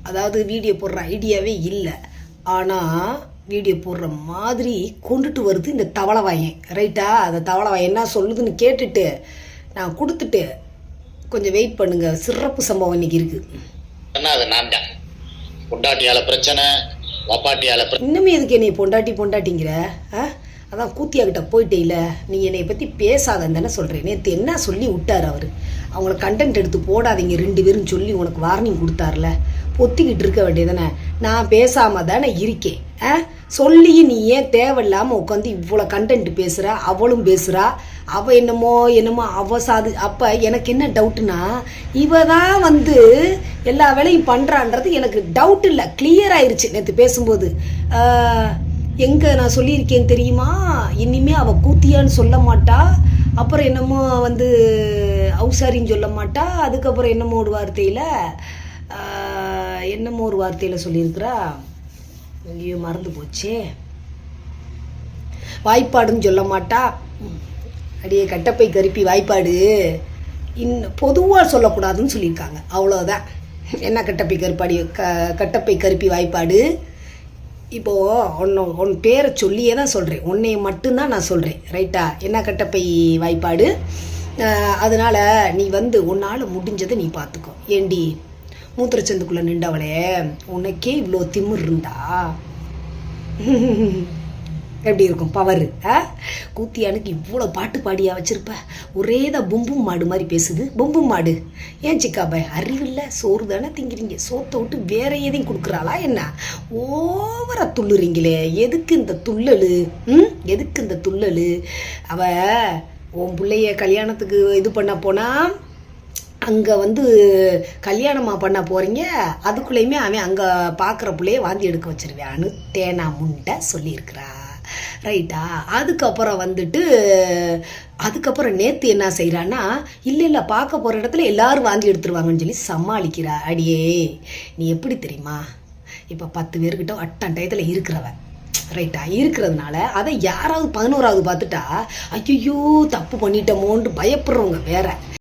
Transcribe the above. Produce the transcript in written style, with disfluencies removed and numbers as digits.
அதாவது வீடியோ போடுற ஐடியாவே இல்லை. ஆனால் வீடியோ போடுற மாதிரி கொண்டுட்டு வருது இந்த தவளவாயன். ரைட்டா? அந்த தவளவாயன் என்ன சொல்லுதுன்னு கேட்டுட்டு நான் கொடுத்துட்டு கொஞ்சம் வெயிட் பண்ணுங்க. சிறப்பு சம்பவம் இன்னைக்கு இருக்கு. பொண்டாட்டியால பிரச்சனை, வப்பாட்டியால இன்னுமே எதுக்கு என்னை பொண்டாட்டிங்கிற? அதான் கூத்தியாகிட்ட போயிட்டே இல்லை, நீ என்னை பற்றி பேசாதன்னு தானே சொல்கிறேன். நேற்று என்ன சொல்லி விட்டார் அவர்? அவங்கள கண்டென்ட் எடுத்து போடாதீங்க 2 பேரும் சொல்லி உனக்கு வார்னிங் கொடுத்தார்ல, பொத்திக்கிட்டு இருக்க வேண்டியதானே? நான் பேசாமல் தானே இருக்கேன். சொல்லி நீ ஏன் தேவையில்லாமல் உட்காந்து இவ்வளோ கண்டென்ட் பேசுகிற? அவளும் பேசுகிறா, அவள் என்னமோ அவ சாது. அப்போ எனக்கு என்ன டவுட்டுனா, இவ தான் வந்து எல்லா வேலையும் பண்ணுறான்றது எனக்கு டவுட் இல்லை, கிளியர் ஆயிடுச்சு நேற்று பேசும்போது. எங்கே நான் சொல்லியிருக்கேன் தெரியுமா? இனிமே அவள் கூத்தியான்னு சொல்ல மாட்டா, அப்புறம் என்னமோ வந்து அவுசாரின்னு சொல்ல மாட்டா, அதுக்கப்புறம் என்னமோ ஒரு வார்த்தையில் சொல்லியிருக்கிறா. எங்கேயோ மறந்து போச்சே. வாய்ப்பாடுன்னு சொல்ல மாட்டா. அடியே கட்டப்பை கருப்பி வாய்ப்பாடு பொதுவாக சொல்லக்கூடாதுன்னு சொல்லியிருக்காங்க. அவ்வளோதான். என்ன கட்டப்பை கருப்பி வாய்ப்பாடு? இப்போது உன் பேரை சொல்லியே தான் சொல்கிறேன், உன்னைய மட்டும்தான் நான் சொல்கிறேன். ரைட்டா? என்ன கட்டப்பை வாய்ப்பாடு? அதனால் நீ வந்து உன்னால் முடிஞ்சதை நீ பார்த்துக்கோ. ஏண்டி மூத்திரச்சந்துக்குள்ளே நின்றவளே, உனக்கே இவ்வளோ திமிர் இருந்தா எப்படி இருக்கும் பவரு? கூத்தியானுக்கு இவ்வளோ பாட்டு பாடியா வச்சிருப்ப? ஒரே தான் பொம்பும் மாடு மாதிரி பேசுது. பொம்பும் மாடு ஏன் சிக்காபாய்? அறிவில்லை, சோறு தானே திங்கிறீங்க, சோத்தை விட்டு வேற எதையும் கொடுக்குறாளா என்ன? ஓவரா துள்ளுறீங்களே, எதுக்கு இந்த துள்ளலு? எதுக்கு இந்த துள்ளலு? அவ உன் பிள்ளைய கல்யாணத்துக்கு இது பண்ண போனா, அங்கே வந்து கல்யாணமாக பண்ண போகிறீங்க, அதுக்குள்ளேயுமே அவன் அங்கே பார்க்குற பிள்ளைய வாந்தி எடுக்க வச்சிருவான்னு தேனா முண்டை சொல்லியிருக்கிறா. ரைட்டா? அதுக்கப்புறம் நேற்று என்ன செய்கிறான்னா, இல்லை பார்க்க போகிற இடத்துல எல்லாரும் வாந்தி எடுத்துருவாங்கன்னு சொல்லி சமாளிக்கிறா. அடியே நீ எப்படி தெரியுமா? இப்போ 10 பேர்கிட்ட அட்டன் டயத்தில் இருக்கிறவன். ரைட்டா? இருக்கிறதுனால அதை யாராவது 11ஆவது பார்த்துட்டா ஐயோ தப்பு பண்ணிட்டோமோன்ட்டு பயப்படுறவங்க வேற.